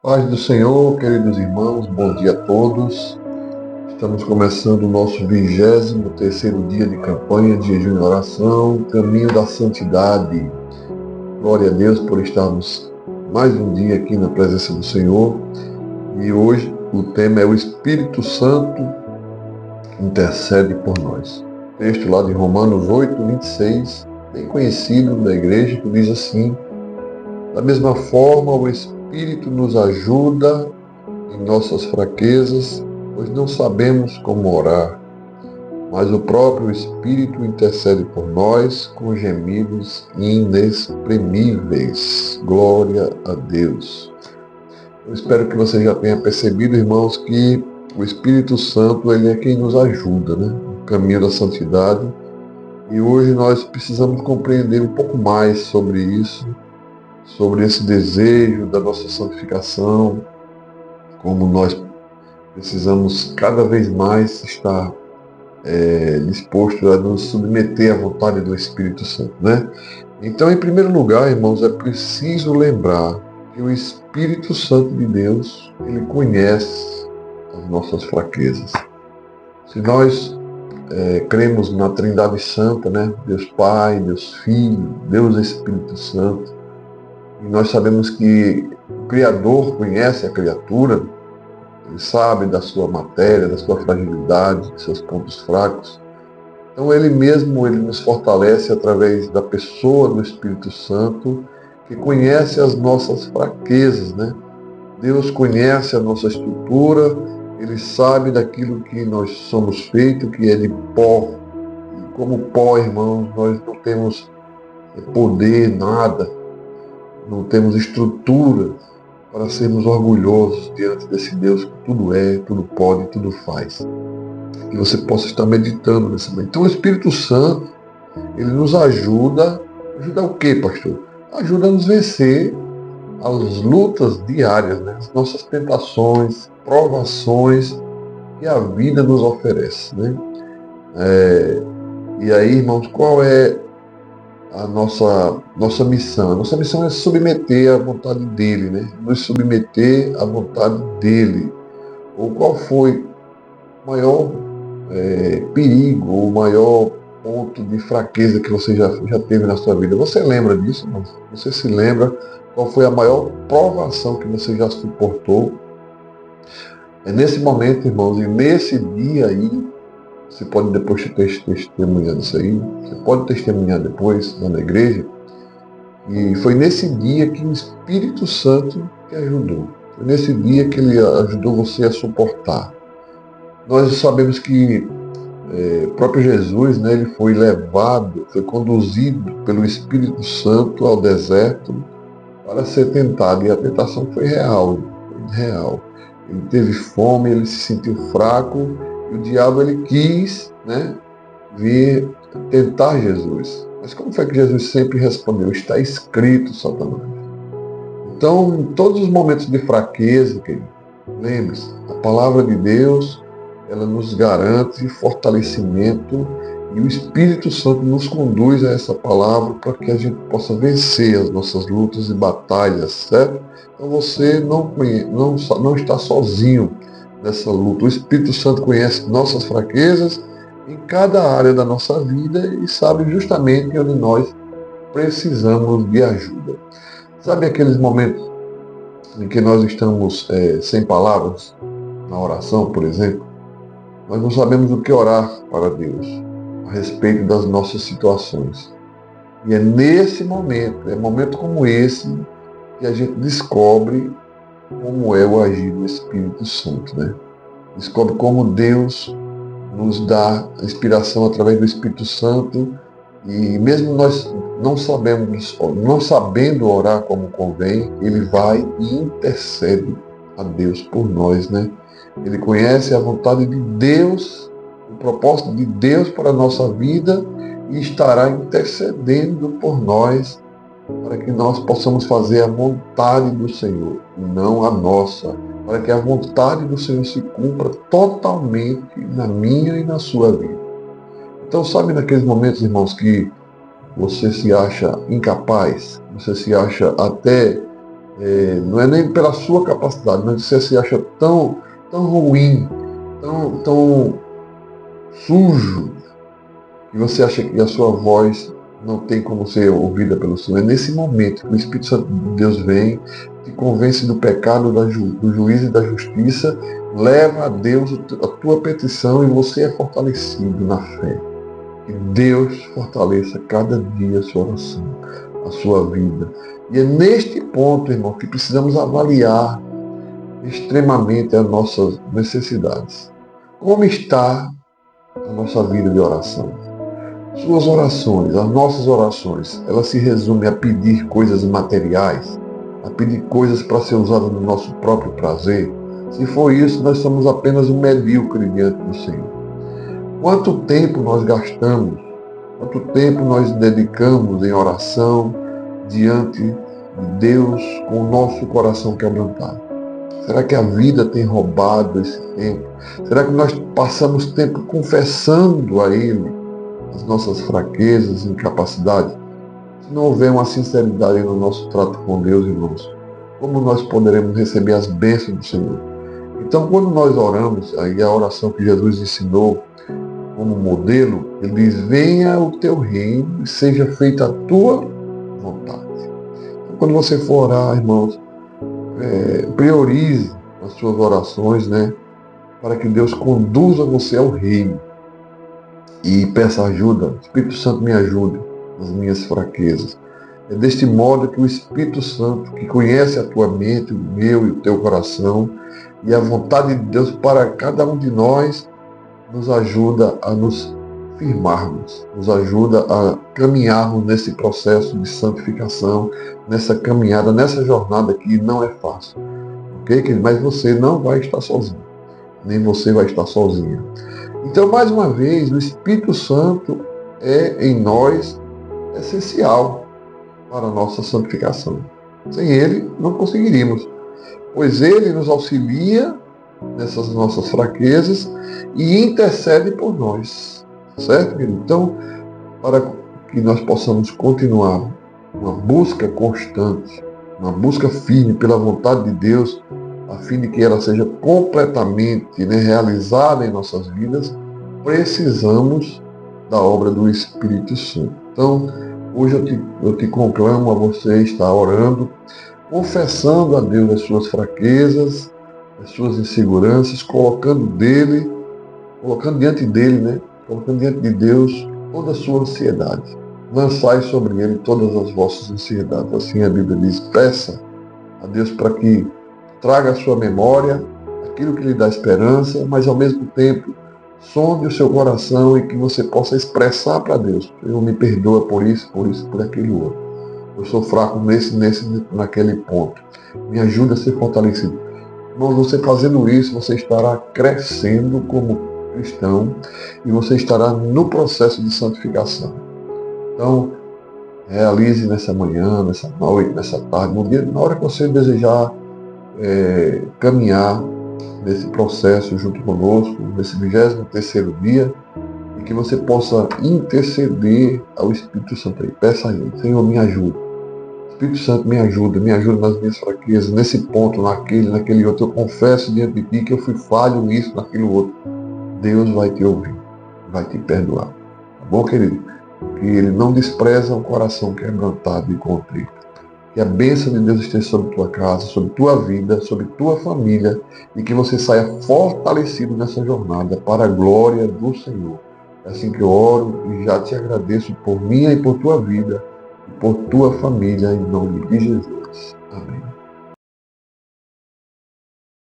Paz do Senhor, queridos irmãos, bom dia a todos. Estamos começando o nosso 23º dia de campanha de jejum e oração, caminho da santidade. Glória a Deus por estarmos mais um dia aqui na presença do Senhor. E hoje o tema é o Espírito Santo intercede por nós. Texto lá de Romanos 8:26, bem conhecido da igreja, que diz assim: da mesma forma, o Espírito nos ajuda em nossas fraquezas, pois não sabemos como orar, mas o próprio Espírito intercede por nós com gemidos inexprimíveis. Glória a Deus. Eu espero que você já tenha percebido, irmãos, que o Espírito Santo, ele é quem nos ajuda, no caminho da santidade. E hoje nós precisamos compreender um pouco mais sobre isso, sobre esse desejo da nossa santificação, como nós precisamos cada vez mais estar disposto a nos submeter à vontade do Espírito Santo, Então, em primeiro lugar, irmãos, é preciso lembrar que o Espírito Santo de Deus, ele conhece as nossas fraquezas. Se nós cremos na Trindade Santa, Deus Pai, Deus Filho, Deus Espírito Santo, e nós sabemos que o Criador conhece a criatura, ele sabe da sua matéria, da sua fragilidade, dos seus pontos fracos. Então ele mesmo, ele nos fortalece através da pessoa do Espírito Santo, que conhece as nossas fraquezas, Deus conhece a nossa estrutura, ele sabe daquilo que nós somos feitos, que é de pó. E como pó, irmãos, nós não temos poder, nada, não temos estrutura para sermos orgulhosos diante desse Deus que tudo é, tudo pode, tudo faz. Que você possa estar meditando nesse momento. Então o Espírito Santo, ele nos ajuda. Ajuda o quê, pastor? Ajuda a nos vencer as lutas diárias, as nossas tentações, provações que a vida nos oferece. E aí, irmãos, qual é a nossa missão? A nossa missão é submeter à vontade dele, nos submeter à vontade dele. Ou qual foi o maior perigo, o maior ponto de fraqueza que você já teve na sua vida? Você lembra disso, irmão? Você se lembra qual foi a maior provação que você já suportou? É nesse momento, irmãos, e nesse dia aí, você pode depois testemunhar disso aí, você pode testemunhar depois lá na igreja, e foi nesse dia que o Espírito Santo te ajudou. Foi nesse dia que ele ajudou você a suportar. Nós sabemos que o próprio Jesus, ele foi levado, foi conduzido pelo Espírito Santo ao deserto para ser tentado, e a tentação foi real. Ele teve fome, ele se sentiu fraco, e o diabo ele quis vir tentar Jesus. Mas como foi que Jesus sempre respondeu? Está escrito, Satanás. Então, em todos os momentos de fraqueza, lembre-se, a palavra de Deus, ela nos garante fortalecimento, e o Espírito Santo nos conduz a essa palavra para que a gente possa vencer as nossas lutas e batalhas, certo? Então você não está sozinho nessa luta. O Espírito Santo conhece nossas fraquezas em cada área da nossa vida e sabe justamente onde nós precisamos de ajuda. Sabe aqueles momentos em que nós estamos sem palavras, na oração, por exemplo? Nós não sabemos o que orar para Deus a respeito das nossas situações. E é nesse momento, é um momento como esse, que a gente descobre como é o agir do Espírito Santo, Descobre como Deus nos dá inspiração através do Espírito Santo, e mesmo nós não sabendo orar como convém, ele vai e intercede a Deus por nós, Ele conhece a vontade de Deus, o propósito de Deus para a nossa vida, e estará intercedendo por nós para que nós possamos fazer a vontade do Senhor, e não a nossa, para que a vontade do Senhor se cumpra totalmente na minha e na sua vida. Então, sabe naqueles momentos, irmãos, que você se acha incapaz, você se acha até Não é nem pela sua capacidade, mas você se acha tão ruim, tão sujo, que você acha que a sua voz não tem como ser ouvida pelo Senhor. É nesse momento que o Espírito Santo de Deus vem, te convence do pecado, do juízo e da justiça, leva a Deus a tua petição e você é fortalecido na fé. Que Deus fortaleça cada dia a sua oração, a sua vida. E é neste ponto, irmão, que precisamos avaliar extremamente as nossas necessidades. Como está a nossa vida de oração? Suas orações, as nossas orações, elas se resumem a pedir coisas materiais, a pedir coisas para ser usadas no nosso próprio prazer? Se for isso, nós somos apenas um medíocre diante do Senhor. Quanto tempo nós gastamos, quanto tempo nós dedicamos em oração diante de Deus com o nosso coração quebrantado? Será que a vida tem roubado esse tempo? Será que nós passamos tempo confessando a Ele as nossas fraquezas e incapacidades? Se não houver uma sinceridade no nosso trato com Deus, irmãos, como nós poderemos receber as bênçãos do Senhor? Então, quando nós oramos, aí a oração que Jesus ensinou como modelo, ele diz: venha o teu reino e seja feita a tua vontade. Então, quando você for orar, irmãos, priorize as suas orações, né, para que Deus conduza você ao reino. E peça ajuda. Espírito Santo, me ajude nas minhas fraquezas. É deste modo que o Espírito Santo, que conhece a tua mente, o meu e o teu coração, e a vontade de Deus para cada um de nós, nos ajuda a nos firmarmos, nos ajuda a caminharmos nesse processo de santificação, nessa caminhada, nessa jornada que não é fácil. Ok? Mas você não vai estar sozinho, nem você vai estar sozinha. Então, mais uma vez, o Espírito Santo é em nós essencial para a nossa santificação. Sem ele, não conseguiríamos, pois ele nos auxilia nessas nossas fraquezas e intercede por nós. Certo, querido? Então, para que nós possamos continuar uma busca constante, uma busca firme pela vontade de Deus, a fim de que ela seja completamente, né, realizada em nossas vidas, precisamos da obra do Espírito Santo. Então, hoje eu te conclamo a você estar orando, confessando a Deus as suas fraquezas, as suas inseguranças, colocando diante dele, né? Colocando diante de Deus toda a sua ansiedade. Lançai sobre ele todas as vossas ansiedades. Assim a Bíblia diz: peça a Deus para que traga à sua memória aquilo que lhe dá esperança, mas ao mesmo tempo sonde o seu coração e que você possa expressar para Deus: Senhor, me perdoa por isso, por aquele outro. Eu sou fraco naquele ponto. Me ajuda a ser fortalecido. Irmão, você fazendo isso, você estará crescendo como cristão e você estará no processo de santificação. Então, realize nessa manhã, nessa noite, nessa tarde, no dia, na hora que você desejar caminhar nesse processo junto conosco, nesse 23º dia, e que você possa interceder ao Espírito Santo aí. Peça a Ele: Senhor, me ajuda. Espírito Santo, me ajuda nas minhas fraquezas, nesse ponto, naquele outro. Eu confesso diante de Ti que eu fui falho nisso, naquele outro. Deus vai te ouvir, vai te perdoar. Tá bom, querido? Que Ele não despreza um coração quebrantado e contrito. Que a bênção de Deus esteja sobre tua casa, sobre tua vida, sobre tua família, e que você saia fortalecido nessa jornada para a glória do Senhor. É assim que eu oro e já te agradeço por minha e por tua vida, e por tua família, em nome de Jesus.